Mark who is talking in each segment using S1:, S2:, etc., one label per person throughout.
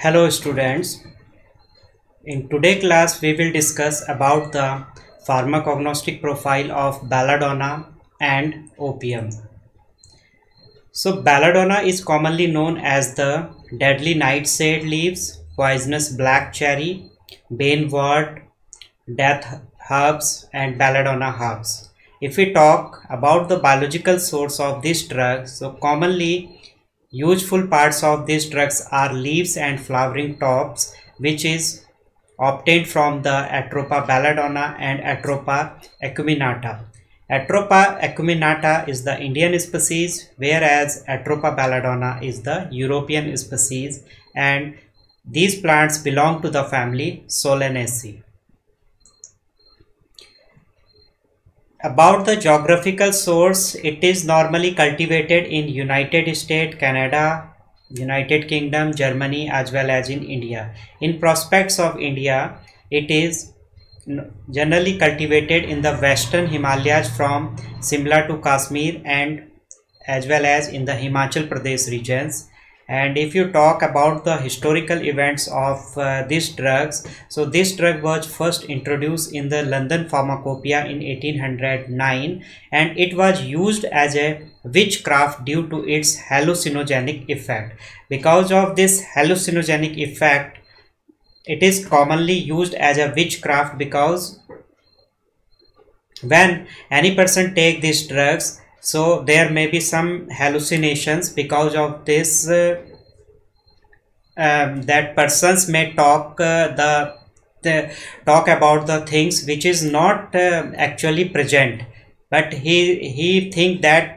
S1: Hello students, in today's class we will discuss about the pharmacognostic profile of belladonna and opium. So belladonna is commonly known as the deadly nightshade leaves, poisonous black cherry, banewort, death herbs and belladonna herbs. If we talk about the biological source of this drug, so commonly useful parts of these drugs are leaves and flowering tops, which is obtained from the Atropa belladonna and Atropa acuminata. Atropa acuminata is the Indian species, whereas Atropa belladonna is the European species, and these plants belong to the family Solanaceae. About the geographical source, it is normally cultivated in United States, Canada, United Kingdom, Germany as well as in India. In prospects of India, it is generally cultivated in the western Himalayas from Simla to Kashmir and as well as in the Himachal Pradesh regions. And if you talk about the historical events of these drugs, so this drug was first introduced in the London Pharmacopoeia in 1809 and it was used as a witchcraft due to its hallucinogenic effect. Because of this hallucinogenic effect, it is commonly used as a witchcraft because when any person take these drugs, so there may be some hallucinations. Because of this that persons may talk talk about the things which is not actually present, but he think that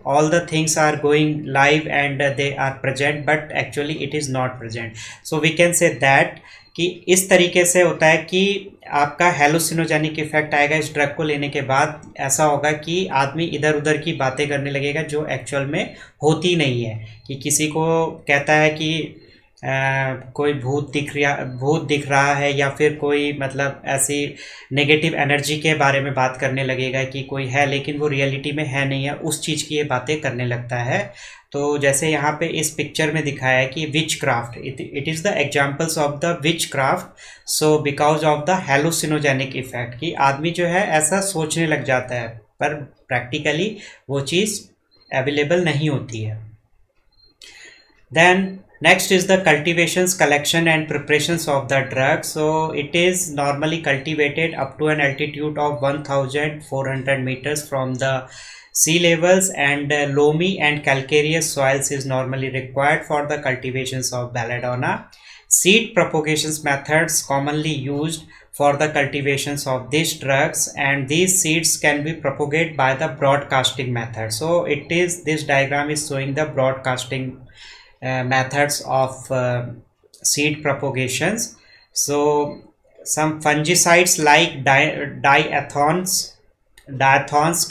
S1: all the things are going live and they are present, but actually it is not present. So we can say that कि इस तरीके से होता है कि आपका हेलुसिनोजेनिक effect आएगा इस ड्रग को लेने के बाद। ऐसा होगा कि आदमी इधर उधर की बातें करने लगेगा जो एक्चुअल में होती नहीं है, कि किसी को कहता है कि कोई भूत दिख रहा है या फिर कोई मतलब ऐसी नेगेटिव एनर्जी के बारे में बात करने लगेगा कि कोई है लेकिन वो रियलिटी में है नहीं है, उस चीज़ की ये बातें करने लगता है। तो जैसे यहाँ पे इस पिक्चर में दिखाया है कि witchcraft, it is the examples of the witchcraft. So because of the hallucinogenic effect, कि आदमी जो है ऐसा सोचने लग जाता है पर प्रैक्टिकली वो चीज़ अवेलेबल नहीं होती है। Then next is the cultivations, collection and preparations of the drug. So it is normally cultivated up to an altitude of 1400 meters from the sea levels, and loamy and calcareous soils is normally required for the cultivations of belladonna. Seed propagations methods commonly used for the cultivations of these drugs, and these seeds can be propagated by the broadcasting method. So it is, this diagram is showing the broadcasting methods of seed propagations. So some fungicides like diathons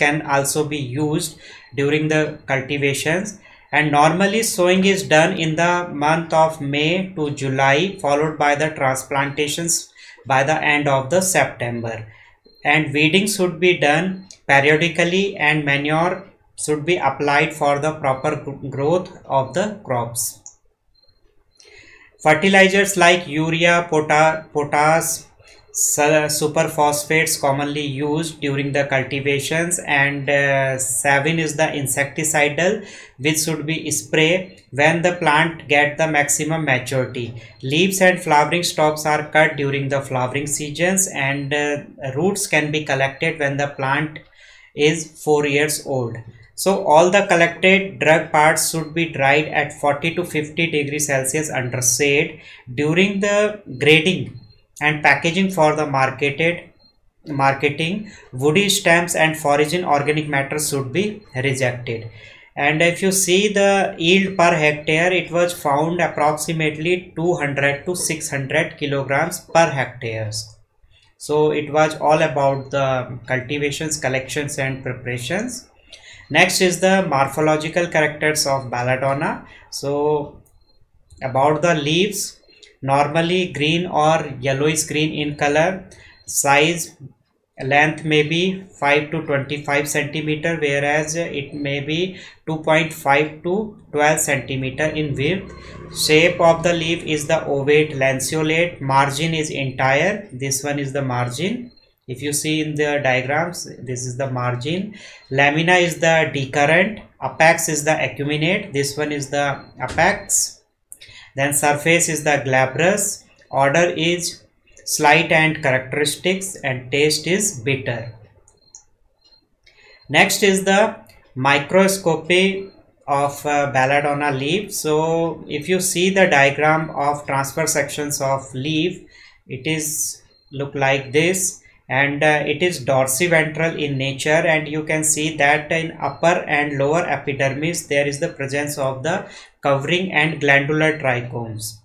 S1: can also be used during the cultivations, and normally sowing is done in the month of May to July, followed by the transplantations by the end of the September, and weeding should be done periodically and manure should be applied for the proper growth of the crops. Fertilizers like urea, potash, superphosphates commonly used during the cultivations, and savin is the insecticidal which should be sprayed when the plant get the maximum maturity. Leaves and flowering stalks are cut during the flowering seasons, and roots can be collected when the plant is 4 years old. So all the collected drug parts should be dried at 40 to 50 degrees Celsius under shade. During the grading and packaging for the marketing, woody stems and foreign organic matter should be rejected. And if you see the yield per hectare, it was found approximately 200 to 600 kilograms per hectares. So it was all about the cultivations, collections and preparations. Next is the morphological characters of belladonna. So about the leaves, normally green or yellowish green in color, size length may be 5 to 25 centimeter, whereas it may be 2.5 to 12 centimeter in width. Shape of the leaf is the ovate lanceolate. Margin is entire. This one is the margin. If you see in the diagrams, this is the margin. Lamina is the decurrent. Apex is the acuminate. This one is the apex. Then surface is the glabrous. Order is slight and characteristics, and taste is bitter. Next is the microscopy of belladonna leaf. So if you see the diagram of transverse sections of leaf, it is look like this, and it is dorsiventral in nature, and you can see that in upper and lower epidermis there is the presence of the covering and glandular trichomes.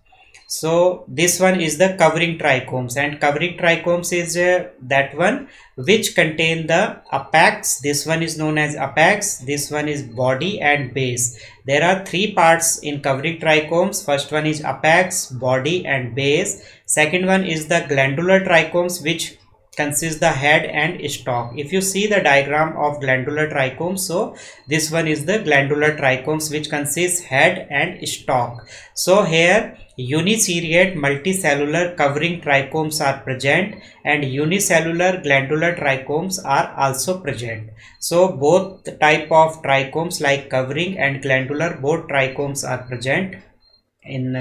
S1: So this one is the covering trichomes, and covering trichomes is that one which contain the apex. This one is known as apex, this one is body and base. There are three parts in covering trichomes. First one is apex, body and base. Second one is the glandular trichomes, which consists the head and stalk. If you see the diagram of glandular trichomes, so this one is the glandular trichomes, which consists head and stalk. So here uniseriate multicellular covering trichomes are present, and unicellular glandular trichomes are also present. So both type of trichomes, like covering and glandular, both trichomes are present in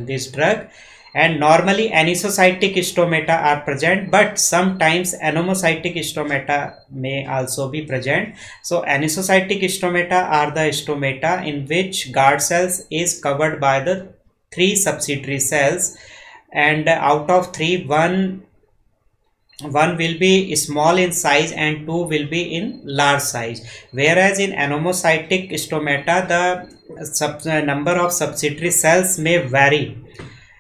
S1: this drug. And normally anisocytic stomata are present, but sometimes anomocytic stomata may also be present. So anisocytic stomata are the stomata in which guard cells is covered by the three subsidiary cells, and out of three, one will be small in size and two will be in large size. Whereas in anomocytic stomata, the number of subsidiary cells may vary,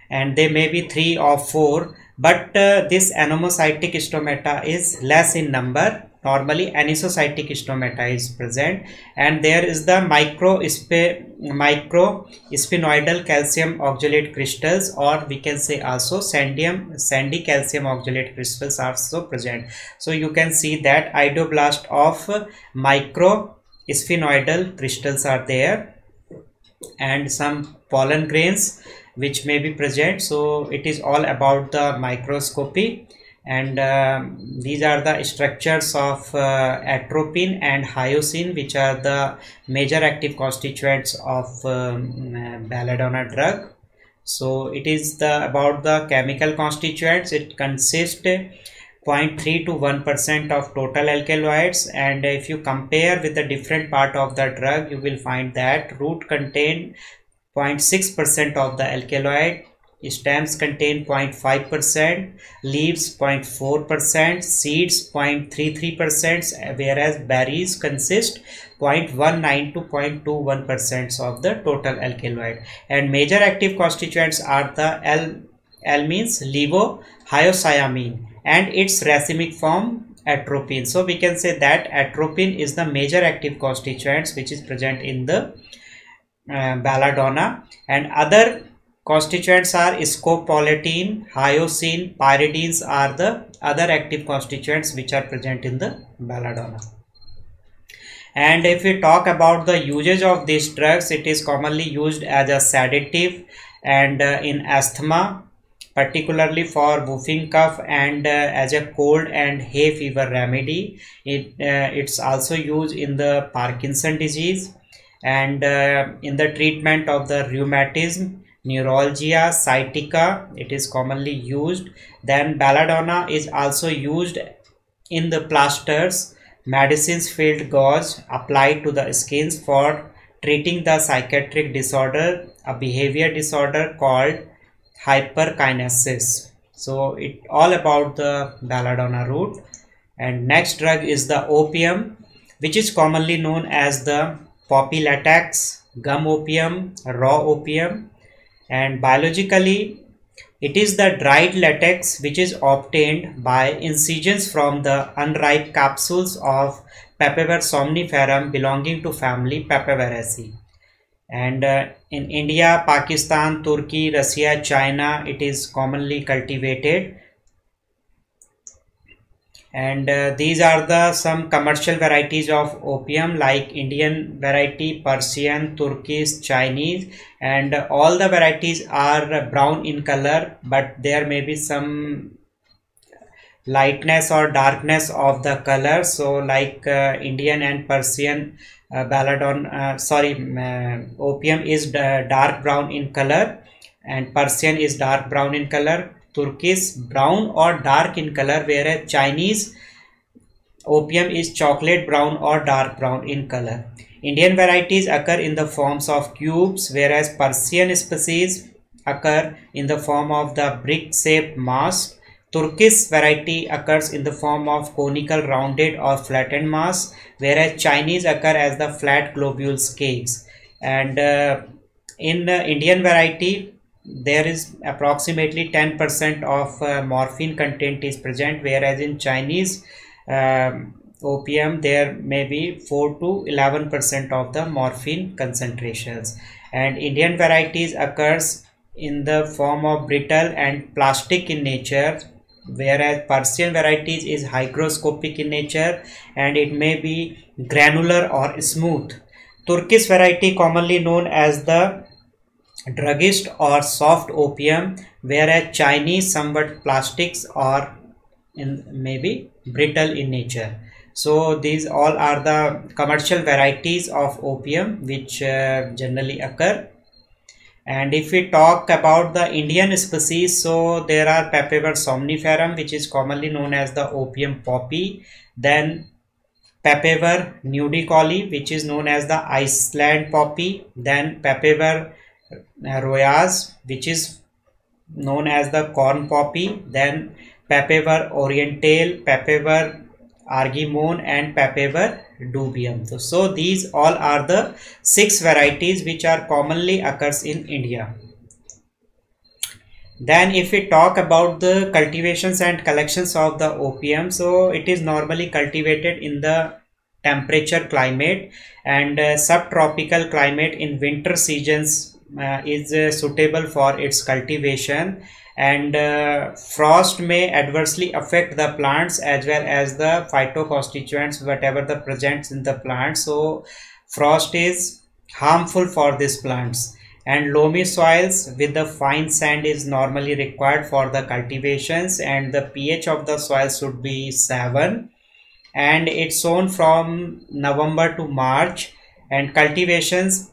S1: and they may be 3 or 4, but this anomocytic stomata is less in number. Normally anisocytic stomata is present, and there is the microsphenoidal calcium oxalate crystals, or we can say also sandy calcium oxalate crystals are also present. So you can see that ideoblast of microsphenoidal crystals are there, and some pollen grains which may be present. So it is all about the microscopy, and these are the structures of atropine and hyoscine, which are the major active constituents of belladonna drug. So it is about the chemical constituents. It consists 0.3 to 1% of total alkaloids, and if you compare with the different part of the drug, you will find that root contain 0.6% of the alkaloid, stems contain 0.5%, leaves 0.4%, seeds 0.33%, whereas berries consist 0.19 to 0.21% of the total alkaloid. And major active constituents are the L means levohyoscyamine and its racemic form atropine. So we can say that atropine is the major active constituents which is present in the belladonna, and other constituents are scopolamine, hyoscine, pyridines are the other active constituents which are present in the belladonna. And if we talk about the usage of these drugs, it is commonly used as a sedative and in asthma, particularly for whooping cough, and as a cold and hay fever remedy. It's also used in the Parkinson disease, and in the treatment of the rheumatism, neuralgia, sciatica, it is commonly used. Then belladonna is also used in the plasters, medicines filled gauze applied to the skins for treating the psychiatric disorder, a behavior disorder called hyperkinesis. So it all about the belladonna root. And next drug is the opium, which is commonly known as the poppy latex, gum opium, raw opium. And biologically, it is the dried latex which is obtained by incisions from the unripe capsules of Papaver somniferum belonging to family Papaveraceae. And in India, Pakistan, Turkey, Russia, China, it is commonly cultivated. And these are the some commercial varieties of opium, like Indian variety, Persian, Turkish, Chinese, and all the varieties are brown in color, but there may be some lightness or darkness of the color. So like Indian and Persian opium is dark brown in color, and Persian is dark brown in color, Turkish brown or dark in color, whereas Chinese opium is chocolate brown or dark brown in color. Indian varieties occur in the forms of cubes, whereas Persian species occur in the form of the brick-shaped mass. Turkish variety occurs in the form of conical, rounded or flattened mass, whereas Chinese occur as the flat globules cakes. And in the Indian variety, there is approximately 10% of morphine content is present, whereas in Chinese opium there may be 4 to 11% of the morphine concentrations. And Indian varieties occurs in the form of brittle and plastic in nature, whereas Persian varieties is hygroscopic in nature and it may be granular or smooth. Turkish variety commonly known as the druggist or soft opium, whereas Chinese somewhat plastics or maybe brittle in nature. So these all are the commercial varieties of opium which generally occur. And if we talk about the Indian species, so there are Papaver somniferum, which is commonly known as the opium poppy, then Papaver nudicoli, which is known as the Iceland poppy, then Papaver royas, which is known as the corn poppy, then Papaver orientale, Papaver argimone, and Papaver dubium. So these all are the 6 varieties which are commonly occurs in India. Then if we talk about the cultivations and collections of the opium, so it is normally cultivated in the temperature climate, and subtropical climate in winter seasons is suitable for its cultivation. And frost may adversely affect the plants as well as the phytoconstituents whatever the presents in the plant. So frost is harmful for these plants. And loamy soils with the fine sand is normally required for the cultivations, and the pH of the soil should be 7, and it's sown from November to March, and cultivations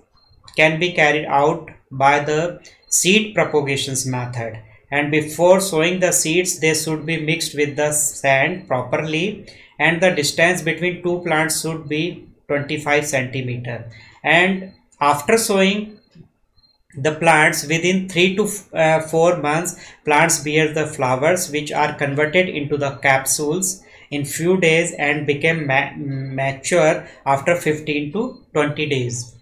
S1: can be carried out by the seed propagations method. And before sowing the seeds, they should be mixed with the sand properly, and the distance between two plants should be 25 centimeter. And after sowing the plants, within 3 to 4 months, plants bear the flowers which are converted into the capsules in few days and become mature after 15 to 20 days.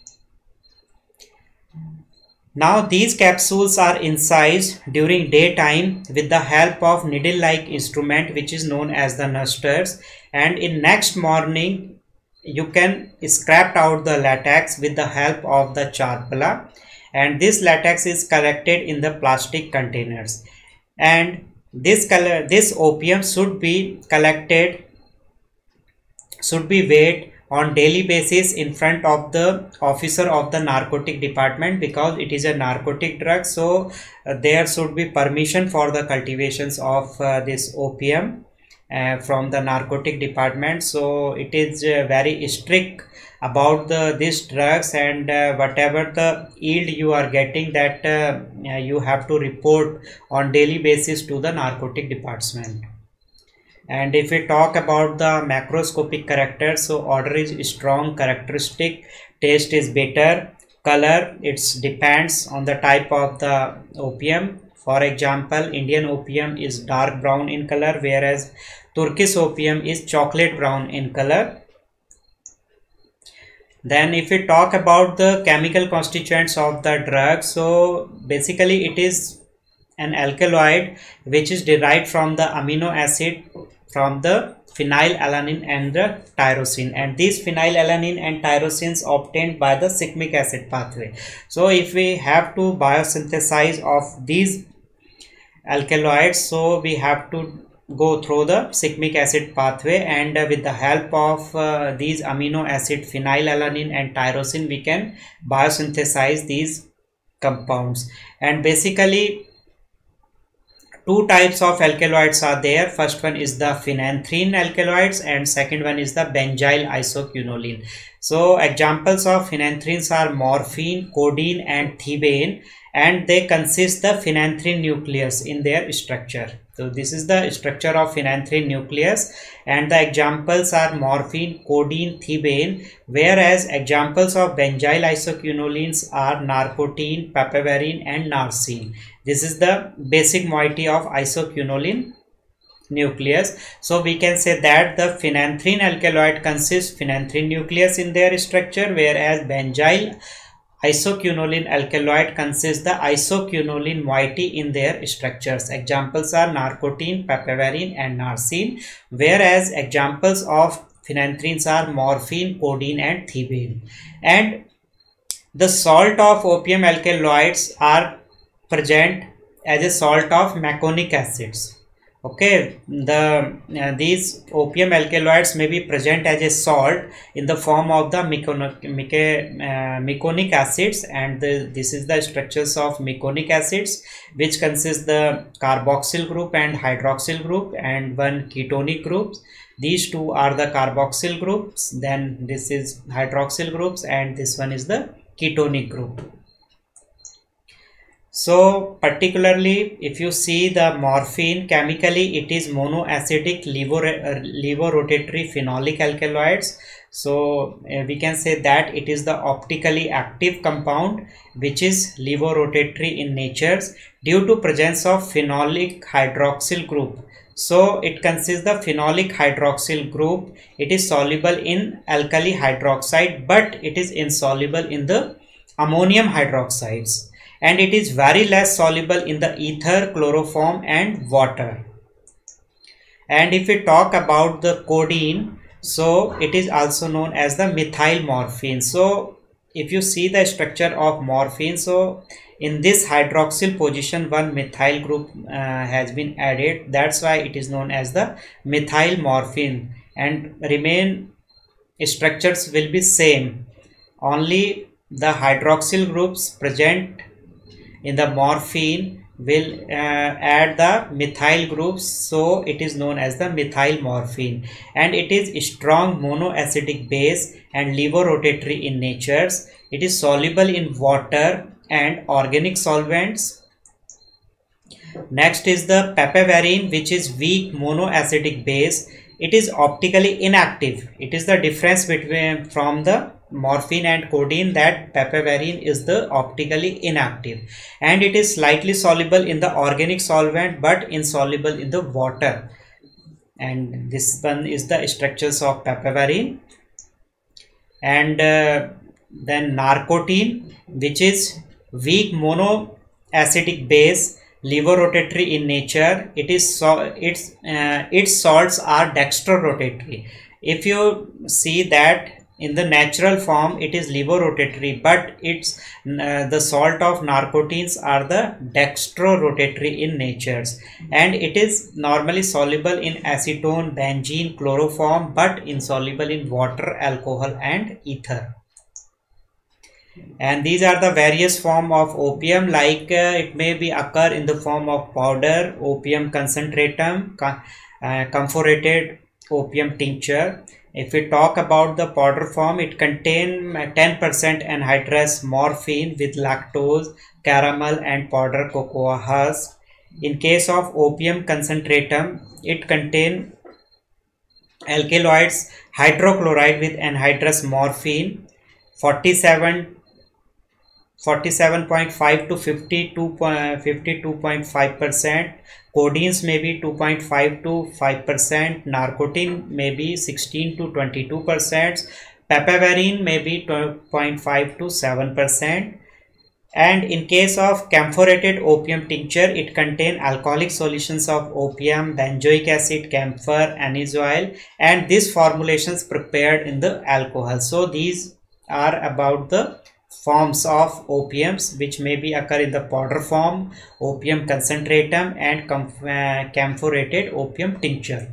S1: Now these capsules are incised during daytime with the help of needle-like instrument which is known as the nusters, and in next morning you can scrape out the latex with the help of the charpala, and this latex is collected in the plastic containers. And this opium should be collected, should be weighed on daily basis in front of the officer of the narcotic department, because it is a narcotic drug. So there should be permission for the cultivations of this opium from the narcotic department. So it is very strict about these drugs, and whatever the yield you are getting, that you have to report on daily basis to the narcotic department. And if we talk about the macroscopic characters, so odor is strong, characteristic, taste is bitter, color it depends on the type of the opium. For example, Indian opium is dark brown in color, whereas Turkish opium is chocolate brown in color. Then if we talk about the chemical constituents of the drug, so basically it is an alkaloid which is derived from the amino acid from the phenylalanine and the tyrosine, and these phenylalanine and tyrosines obtained by the cyclic acid pathway. So if we have to biosynthesize of these alkaloids, so we have to go through the cyclic acid pathway, and with the help of these amino acid phenylalanine and tyrosine, we can biosynthesize these compounds. And basically two types of alkaloids are there. First one is the phenanthrene alkaloids and second one is the benzyl isoquinoline. So examples of phenanthrenes are morphine, codeine and thebaine, and they consist the phenanthrene nucleus in their structure. So this is the structure of phenanthrene nucleus, and the examples are morphine, codeine, thebaine, whereas examples of benzyl isoquinolines are narcotine, papaverine and narcine. This is the basic moiety of isoquinoline nucleus. So we can say that the phenanthrene alkaloid consists phenanthrene nucleus in their structure, whereas benzyl isoquinoline alkaloid consists the isoquinoline moiety in their structures. Examples are narcotine, papaverine and narcine, whereas examples of phenanthrenes are morphine, codeine and thebaine. And the salt of opium alkaloids are present as a salt of meconic acids. Okay, these opium alkaloids may be present as a salt in the form of the meconic acids, and this is the structures of meconic acids, which consist the carboxyl group and hydroxyl group and one ketonic groups. These two are the carboxyl groups, then this is hydroxyl groups, and this one is the ketonic group. So particularly if you see the morphine, chemically it is monoacidic levorotatory phenolic alkaloids. So we can say that it is the optically active compound which is levorotatory in nature due to presence of phenolic hydroxyl group. So it consists the phenolic hydroxyl group. It is soluble in alkali hydroxide, but it is insoluble in the ammonium hydroxides, and it is very less soluble in the ether, chloroform and water. And if we talk about the codeine, so it is also known as the methyl morphine. So if you see the structure of morphine, so in this hydroxyl position one methyl group has been added. That's why it is known as the methyl morphine, and remain structures will be same. Only the hydroxyl groups present in the morphine will add the methyl groups, so it is known as the methyl morphine, and it is a strong monoacidic base and levorotatory in nature. It is soluble in water and organic solvents. Next is the papaverine, which is weak monoacidic base. It is optically inactive. It is the difference between from the morphine and codeine, that papaverine is the optically inactive, and it is slightly soluble in the organic solvent but insoluble in the water. And this one is the structures of papaverine. And then narcotine, which is weak monoacidic base, levorotatory in nature. It is its salts are dextrorotatory. If you see that in the natural form it is levorotatory, but it's the salt of narcotines are the dextrorotatory in nature, and it is normally soluble in acetone, benzene, chloroform, but insoluble in water, alcohol and ether. And these are the various form of opium, like it may be occur in the form of powder, opium concentratum, camphorated opium tincture. If we talk about the powder form, it contains 10% anhydrous morphine with lactose, caramel and powder cocoa husk. In case of opium concentratum, it contains alkaloids hydrochloride with anhydrous morphine 47.5 to 52.5%. Codeines may be 2.5 to 5%, narcotine may be 16 to 22%, papaverine may be 12.5 to 7%. And in case of camphorated opium tincture, it contains alcoholic solutions of opium, benzoic acid, camphor, anise oil, and these formulations prepared in the alcohol. So these are about the forms of opiums, which may be occur in the powder form, opium concentratum, and camphorated opium tincture.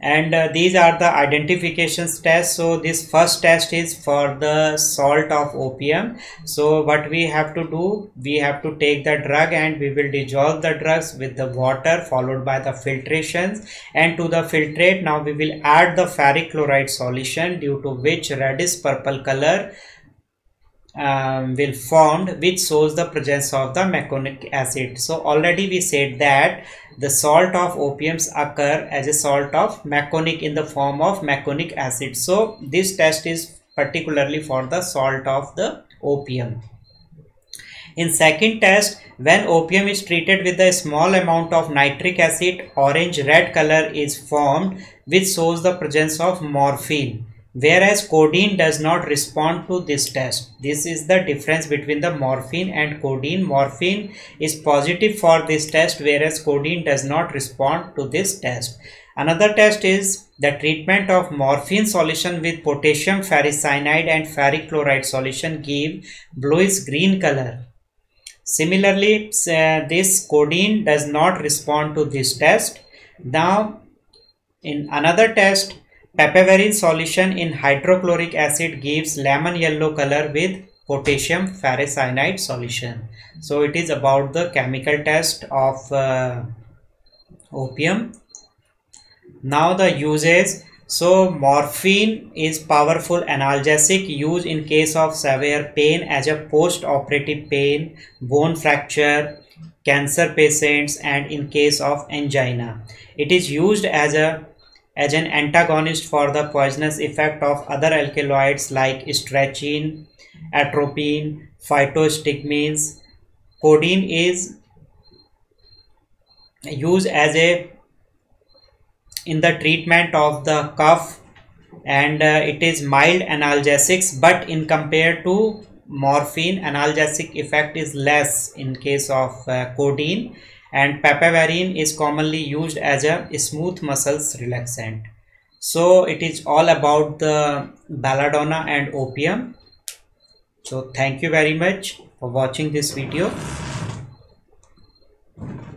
S1: And these are the identifications tests. So this first test is for the salt of opium. So what we have to do, we have to take the drug and we will dissolve the drugs with the water, followed by the filtrations, and to the filtrate now we will add the ferric chloride solution, due to which reddish purple color will formed, which shows the presence of the meconic acid. So already we said that the salt of opiums occur as a salt of meconic in the form of meconic acid. So this test is particularly for the salt of the opium. In second test, when opium is treated with a small amount of nitric acid, orange red color is formed, which shows the presence of morphine. Whereas codeine does not respond to this test. This is the difference between the morphine and codeine. Morphine is positive for this test, whereas codeine does not respond to this test. Another test is the treatment of morphine solution with potassium ferricyanide and ferric chloride solution give bluish green color. Similarly, this codeine does not respond to this test. Now, in another test, papaverine solution in hydrochloric acid gives lemon yellow color with potassium ferricyanide solution. So it is about the chemical test of opium. Now the uses. So morphine is powerful analgesic used in case of severe pain as a post-operative pain, bone fracture, cancer patients, and in case of angina. It is used as an antagonist for the poisonous effect of other alkaloids like stretchine, atropine, phytostigmines. Codeine is used as in the treatment of the cough, and it is mild analgesics, but in compared to morphine, analgesic effect is less in case of codeine. And papaverine is commonly used as a smooth muscles relaxant. So it is all about the belladonna and opium. So thank you very much for watching this video.